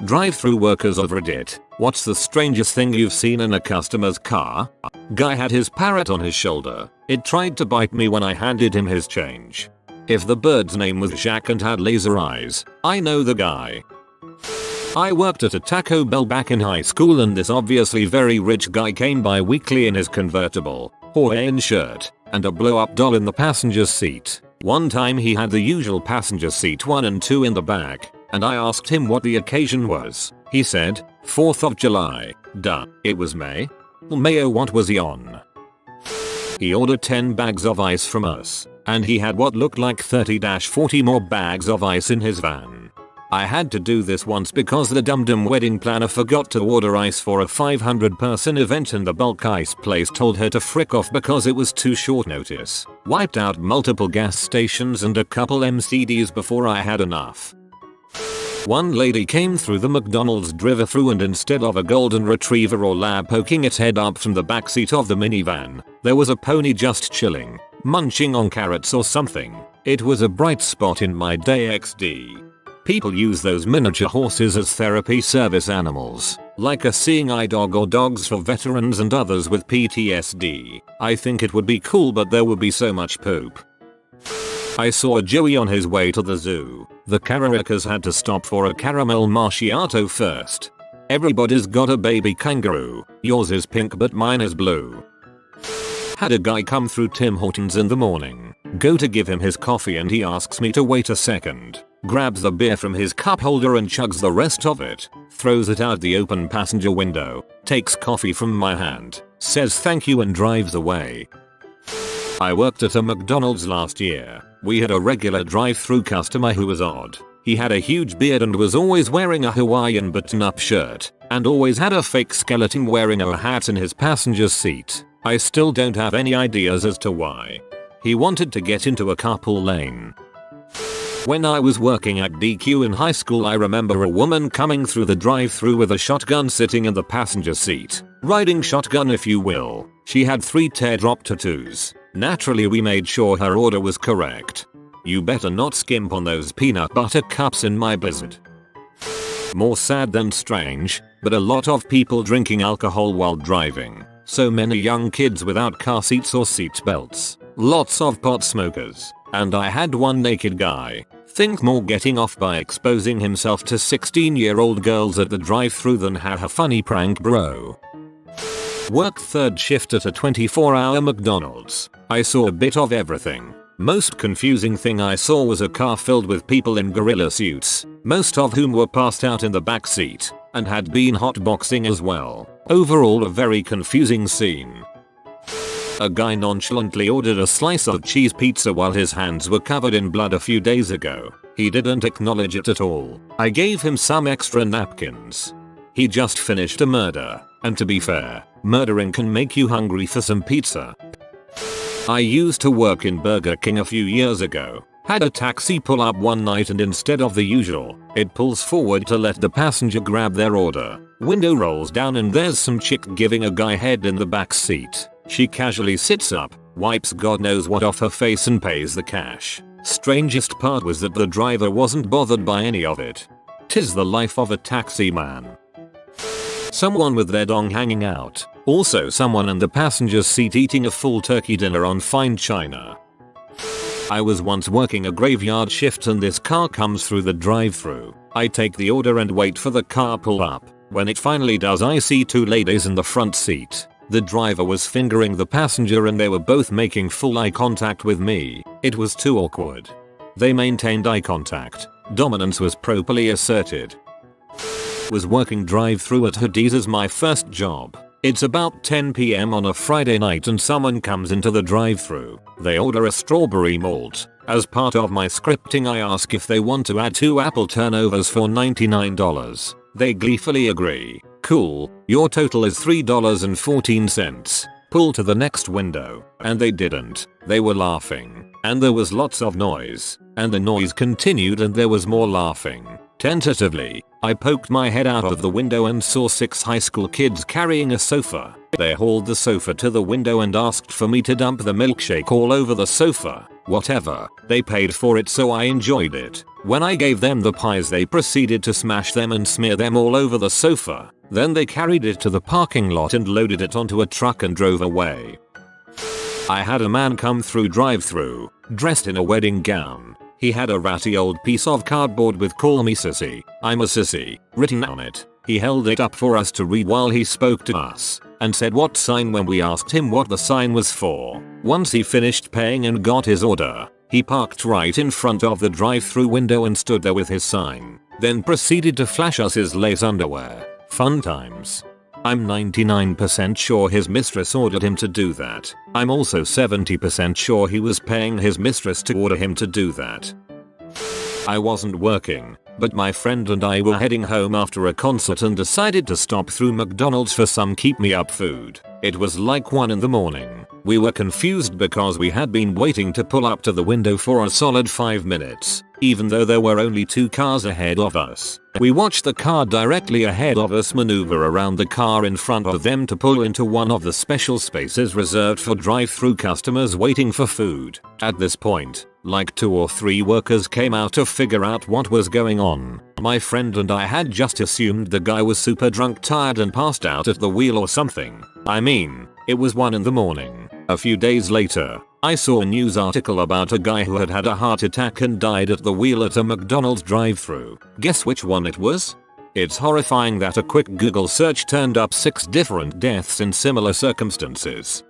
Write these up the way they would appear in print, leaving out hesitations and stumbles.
Drive-thru workers of Reddit. What's the strangest thing you've seen in a customer's car? Guy had his parrot on his shoulder. It tried to bite me when I handed him his change. If the bird's name was Jack and had laser eyes, I know the guy. I worked at a Taco Bell back in high school and this obviously very rich guy came by weekly in his convertible, Hawaiian shirt, and a blow-up doll in the passenger seat. One time he had the usual passenger seat 1 and 2 in the back, and I asked him what the occasion was. He said, 4th of July. Duh. It was May? Mayo, what was he on? He ordered 10 bags of ice from us, and he had what looked like 30-40 more bags of ice in his van. I had to do this once because the dum-dum wedding planner forgot to order ice for a 500-person event and the bulk ice place told her to frick off because it was too short notice. Wiped out multiple gas stations and a couple MCDs before I had enough. One lady came through the McDonald's drive-thru and instead of a golden retriever or lab poking its head up from the backseat of the minivan, there was a pony just chilling, munching on carrots or something. It was a bright spot in my day XD. People use those miniature horses as therapy service animals, like a seeing eye dog or dogs for veterans and others with PTSD. I think it would be cool but there would be so much poop. I saw Joey on his way to the zoo. The Caracas had to stop for a caramel macchiato first. Everybody's got a baby kangaroo. Yours is pink but mine is blue. Had a guy come through Tim Hortons in the morning. Go to give him his coffee and he asks me to wait a second. Grabs the beer from his cup holder and chugs the rest of it. Throws it out the open passenger window. Takes coffee from my hand. Says thank you and drives away. I worked at a McDonald's last year. We had a regular drive-thru customer who was odd. He had a huge beard and was always wearing a Hawaiian button-up shirt, and always had a fake skeleton wearing a hat in his passenger seat. I still don't have any ideas as to why. He wanted to get into a carpool lane. When I was working at DQ in high school I remember a woman coming through the drive-thru with a shotgun sitting in the passenger seat. Riding shotgun if you will. She had 3 teardrop tattoos. Naturally we made sure her order was correct. You better not skimp on those peanut butter cups in my blizzard. More sad than strange, but a lot of people drinking alcohol while driving. So many young kids without car seats or seat belts. Lots of pot smokers. And I had one naked guy. Think more getting off by exposing himself to 16-year-old girls at the drive-thru than have a funny prank bro. Worked third shift at a 24-hour McDonald's. I saw a bit of everything. Most confusing thing I saw was a car filled with people in gorilla suits, most of whom were passed out in the back seat, and had been hotboxing as well. Overall a very confusing scene. A guy nonchalantly ordered a slice of cheese pizza while his hands were covered in blood a few days ago. He didn't acknowledge it at all. I gave him some extra napkins. He just finished a murder, and to be fair, murdering can make you hungry for some pizza. I used to work in Burger King a few years ago. Had a taxi pull up one night and instead of the usual, it pulls forward to let the passenger grab their order. Window rolls down and there's some chick giving a guy head in the back seat. She casually sits up, wipes God knows what off her face and pays the cash. Strangest part was that the driver wasn't bothered by any of it. 'Tis the life of a taxi man. Someone with their dong hanging out. Also someone in the passenger's seat eating a full turkey dinner on fine china. I was once working a graveyard shift and this car comes through the drive-thru. I take the order and wait for the car pull up. When it finally does I see 2 ladies in the front seat. The driver was fingering the passenger and they were both making full eye contact with me. It was too awkward. They maintained eye contact. Dominance was properly asserted. Was working drive-thru at Hoodies as my first job. It's about 10 PM on a Friday night and someone comes into the drive-thru. They order a strawberry malt. As part of my scripting I ask if they want to add 2 apple turnovers for $99. They gleefully agree. Cool, your total is $3.14. Pull to the next window. And they didn't. They were laughing. And there was lots of noise. And the noise continued and there was more laughing. Tentatively, I poked my head out of the window and saw 6 high school kids carrying a sofa. They hauled the sofa to the window and asked for me to dump the milkshake all over the sofa. Whatever. They paid for it so I enjoyed it. When I gave them the pies, they proceeded to smash them and smear them all over the sofa. Then they carried it to the parking lot and loaded it onto a truck and drove away. I had a man come through drive-thru, dressed in a wedding gown. He had a ratty old piece of cardboard with "Call me sissy, I'm a sissy" written on it. He held it up for us to read while he spoke to us, and said what sign when we asked him what the sign was for. Once he finished paying and got his order, he parked right in front of the drive-thru window and stood there with his sign, then proceeded to flash us his lace underwear. Fun times. I'm 99% sure his mistress ordered him to do that. I'm also 70% sure he was paying his mistress to order him to do that. I wasn't working, but my friend and I were heading home after a concert and decided to stop through McDonald's for some keep-me-up food. It was like 1 in the morning. We were confused because we had been waiting to pull up to the window for a solid 5 minutes, even though there were only 2 cars ahead of us. We watched the car directly ahead of us maneuver around the car in front of them to pull into one of the special spaces reserved for drive-thru customers waiting for food. At this point, like 2 or 3 workers came out to figure out what was going on. My friend and I had just assumed the guy was super drunk, tired and passed out at the wheel or something. I mean, it was 1 in the morning. A few days later, I saw a news article about a guy who had had a heart attack and died at the wheel at a McDonald's drive-thru. Guess which one it was? It's horrifying that a quick Google search turned up 6 different deaths in similar circumstances.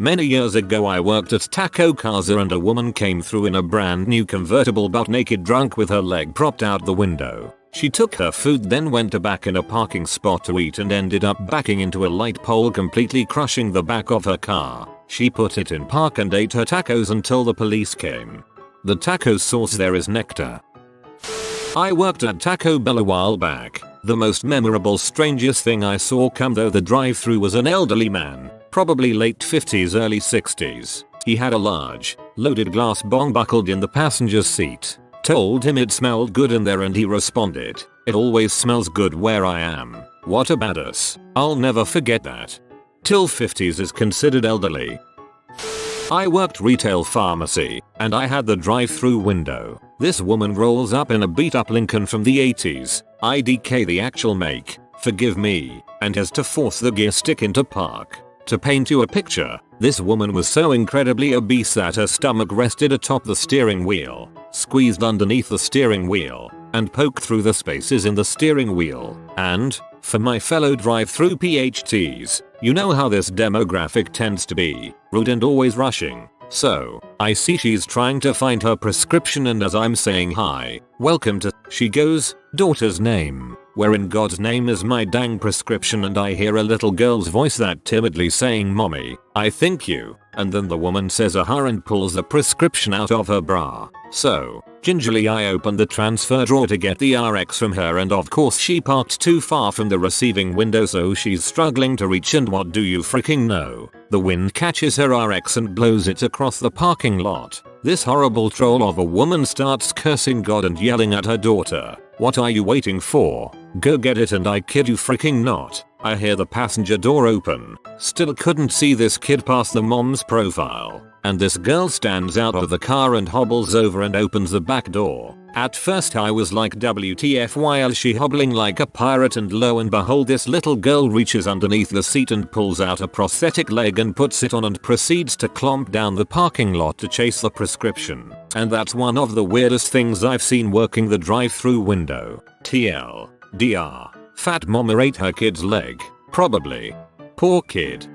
Many years ago I worked at Taco Casa and a woman came through in a brand new convertible butt naked drunk with her leg propped out the window. She took her food, then went to back in a parking spot to eat and ended up backing into a light pole, completely crushing the back of her car. She put it in park and ate her tacos until the police came. The taco sauce there is nectar. I worked at Taco Bell a while back. The most memorable, strangest thing I saw come though the drive-thru was an elderly man, probably late 50s, early 60s. He had a large, loaded glass bong buckled in the passenger seat. Told him it smelled good in there and he responded, "It always smells good where I am." What a badass. I'll never forget that. Till 50s is considered elderly. I worked retail pharmacy, and I had the drive-thru window. This woman rolls up in a beat-up Lincoln from the 80s, IDK the actual make, forgive me, and has to force the gear stick into park. To paint you a picture, this woman was so incredibly obese that her stomach rested atop the steering wheel, squeezed underneath the steering wheel, and poked through the spaces in the steering wheel. And, for my fellow drive-thru PhDs, you know how this demographic tends to be, rude and always rushing. So, I see she's trying to find her prescription, and as I'm saying hi, welcome to, she goes, daughter's name, where in God's name is my dang prescription? And I hear a little girl's voice that timidly saying, "Mommy, I think you," and then the woman says aha and pulls the prescription out of her bra. So, gingerly I opened the transfer drawer to get the RX from her, and of course she parked too far from the receiving window, so she's struggling to reach, and what do you freaking know? The wind catches her RX and blows it across the parking lot. This horrible troll of a woman starts cursing God and yelling at her daughter, "What are you waiting for? Go get it." And I kid you freaking not, I hear the passenger door open. Still couldn't see this kid past the mom's profile. And this girl stands out of the car and hobbles over and opens the back door. At first I was like, WTF, why is she hobbling like a pirate? And lo and behold, this little girl reaches underneath the seat and pulls out a prosthetic leg and puts it on and proceeds to clomp down the parking lot to chase the prescription. And that's one of the weirdest things I've seen working the drive-thru window. TLDR. Fat mama ate her kid's leg. Probably. Poor kid.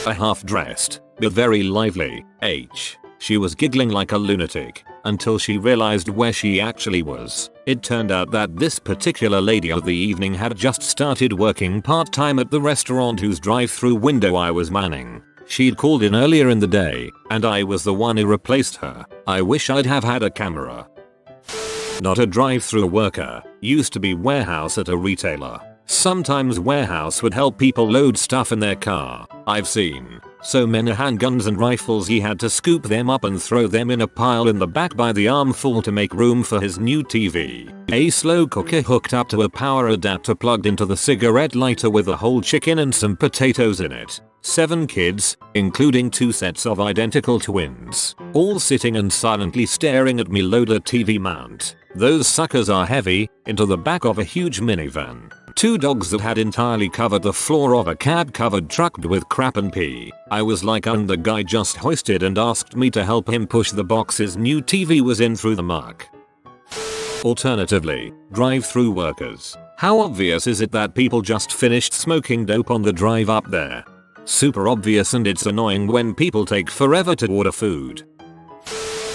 A half-dressed, but very lively, H. She was giggling like a lunatic until she realized where she actually was. It turned out that this particular lady of the evening had just started working part-time at the restaurant whose drive-thru window I was manning. She'd called in earlier in the day, and I was the one who replaced her. I wish I'd have had a camera. Not a drive-thru worker, used to be warehouse at a retailer. Sometimes warehouse would help people load stuff in their car. I've seen so many handguns and rifles he had to scoop them up and throw them in a pile in the back by the armful to make room for his new TV. A slow cooker hooked up to a power adapter plugged into the cigarette lighter with a whole chicken and some potatoes in it. 7 kids, including 2 sets of identical twins, all sitting and silently staring at me load a TV mount. Those suckers are heavy, into the back of a huge minivan. 2 dogs that had entirely covered the floor of a cab-covered truck with crap and pee. I was like, and the guy just hoisted and asked me to help him push the box's new TV was in through the muck. Alternatively, drive-thru workers. How obvious is it that people just finished smoking dope on the drive up there? Super obvious, and it's annoying when people take forever to order food.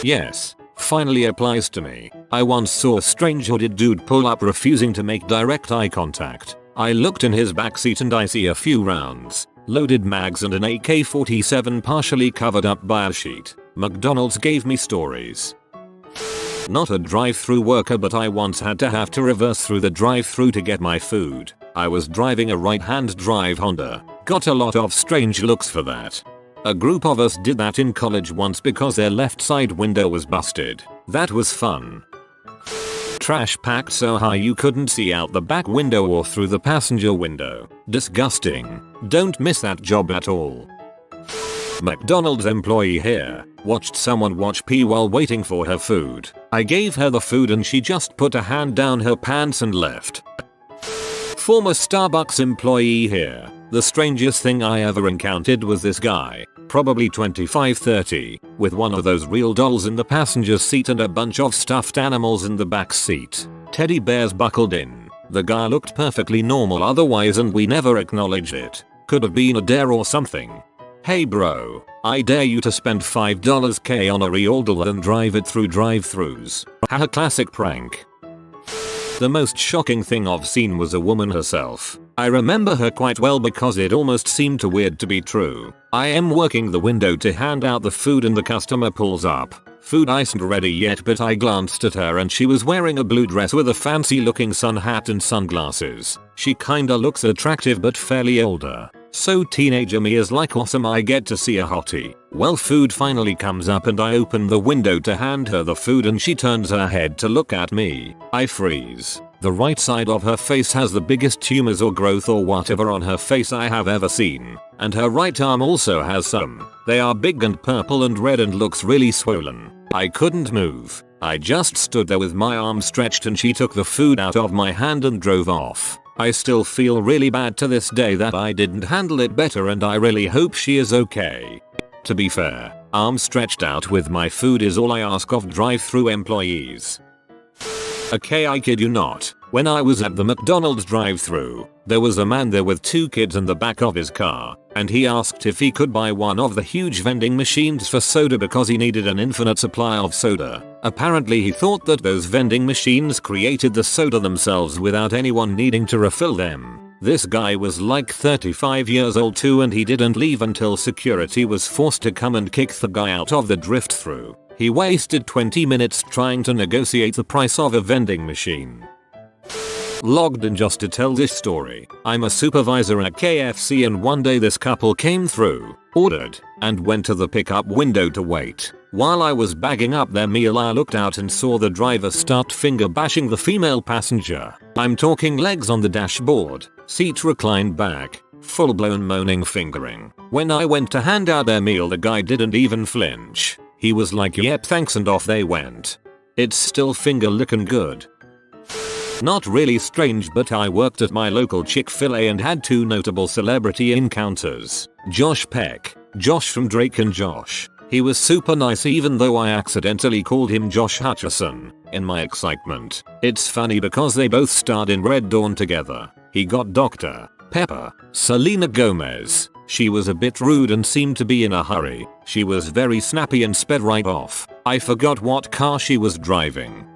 Yes, finally applies to me. I once saw a strange hooded dude pull up refusing to make direct eye contact. I looked in his backseat and I see a few rounds, loaded mags and an AK-47 partially covered up by a sheet. McDonald's gave me stories. Not a drive-thru worker, but I once had to have to reverse through the drive-thru to get my food. I was driving a right-hand drive Honda. Got a lot of strange looks for that. A group of us did that in college once because their left side window was busted. That was fun. Trash packed so high you couldn't see out the back window or through the passenger window. Disgusting. Don't miss that job at all. McDonald's employee here watched someone watch pee while waiting for her food. I gave her the food and she just put a hand down her pants and left. Former Starbucks employee here. The strangest thing I ever encountered was this guy, probably 25-30, with one of those real dolls in the passenger seat and a bunch of stuffed animals in the back seat. Teddy bears buckled in. The guy looked perfectly normal otherwise and we never acknowledged it. Could have been a dare or something. Hey bro, I dare you to spend $5k on a real doll and drive it through drive-thrus. Haha, classic prank. The most shocking thing I've seen was a woman herself. I remember her quite well because it almost seemed too weird to be true. I am working the window to hand out the food and the customer pulls up. Food isn't ready yet, but I glanced at her and she was wearing a blue dress with a fancy looking sun hat and sunglasses. She kinda looks attractive but fairly older. So teenager me is like, awesome, I get to see a hottie. Well, food finally comes up and I open the window to hand her the food and she turns her head to look at me. I freeze. The right side of her face has the biggest tumors or growth or whatever on her face I have ever seen. And her right arm also has some. They are big and purple and red and looks really swollen. I couldn't move. I just stood there with my arm stretched and she took the food out of my hand and drove off. I still feel really bad to this day that I didn't handle it better and I really hope she is okay. To be fair, arms stretched out with my food is all I ask of drive-thru employees. Okay, I kid you not. When I was at the McDonald's drive-thru, there was a man there with 2 kids in the back of his car, and he asked if he could buy one of the huge vending machines for soda because he needed an infinite supply of soda. Apparently he thought that those vending machines created the soda themselves without anyone needing to refill them. This guy was like 35 years old too, and he didn't leave until security was forced to come and kick the guy out of the drive-thru. He wasted 20 minutes trying to negotiate the price of a vending machine. Logged in just to tell this story. I'm a supervisor at KFC and one day this couple came through, ordered, and went to the pickup window to wait. While I was bagging up their meal I looked out and saw the driver start finger bashing the female passenger. I'm talking legs on the dashboard, seat reclined back, full blown moaning fingering. When I went to hand out their meal the guy didn't even flinch. He was like, yep thanks, and off they went. It's still finger licking good. Not really strange, but I worked at my local Chick-fil-A and had 2 notable celebrity encounters. Josh Peck, Josh from Drake and Josh. He was super nice even though I accidentally called him Josh Hutcherson in my excitement. It's funny because they both starred in Red Dawn together. He got Dr. Pepper, Selena Gomez. She was a bit rude and seemed to be in a hurry. She was very snappy and sped right off. I forgot what car she was driving.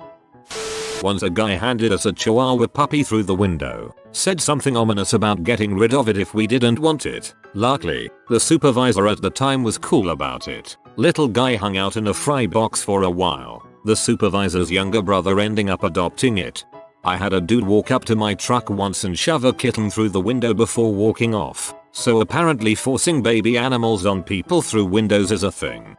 Once a guy handed us a chihuahua puppy through the window, said something ominous about getting rid of it if we didn't want it. Luckily, the supervisor at the time was cool about it. Little guy hung out in a fry box for a while, the supervisor's younger brother ending up adopting it. I had a dude walk up to my truck once and shove a kitten through the window before walking off, so apparently forcing baby animals on people through windows is a thing.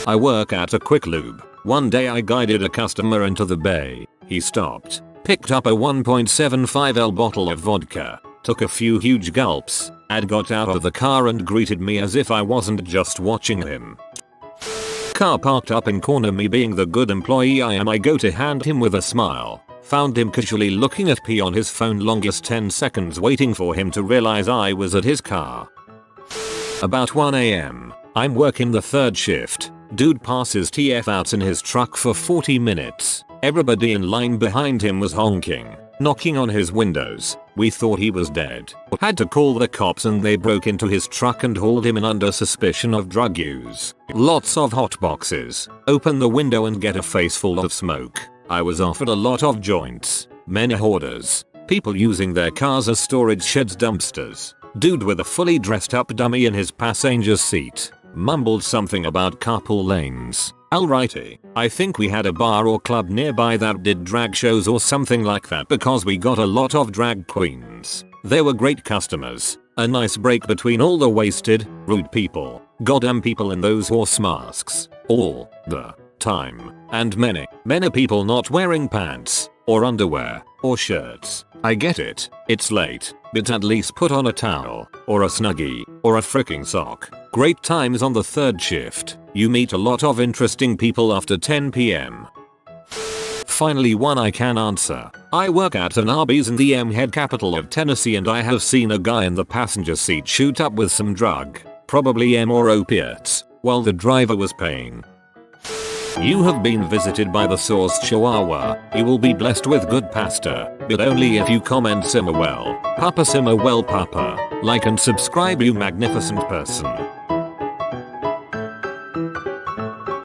I work at a quick lube. One day I guided a customer into the bay. He stopped, picked up a 1.75L bottle of vodka, took a few huge gulps, Ad got out of the car and greeted me as if I wasn't just watching him. Car parked up in corner, me being the good employee I am, I go to hand him with a smile. Found him casually looking at P on his phone, longest 10 seconds waiting for him to realize I was at his car. About 1 AM, I'm working the third shift. Dude passes TF out in his truck for 40 minutes. Everybody in line behind him was honking, knocking on his windows. We thought he was dead. Had to call the cops and they broke into his truck and hauled him in under suspicion of drug use. Lots of hot boxes. Open the window and get a face full of smoke. I was offered a lot of joints. Many hoarders. People using their cars as storage sheds, dumpsters. Dude with a fully dressed up dummy in his passenger seat. Mumbled something about carpool lanes. Alrighty, I think we had a bar or club nearby that did drag shows or something like that because we got a lot of drag queens. They were great customers. A nice break between all the wasted, rude people, goddamn people in those horse masks, all the time, and many people not wearing pants, or underwear, or shirts. I get it, it's late, but at least put on a towel, or a snuggie, or a freaking sock. Great times on the third shift. You meet a lot of interesting people after 10 PM. Finally one I can answer. I work at an Arby's in the M-head capital of Tennessee and I have seen a guy in the passenger seat shoot up with some drug, probably M or opiates, while the driver was paying. You have been visited by the Source Chihuahua. You will be blessed with good pasta, but only if you comment simmer well. Papa simmer well, Papa. Like and subscribe, you magnificent person.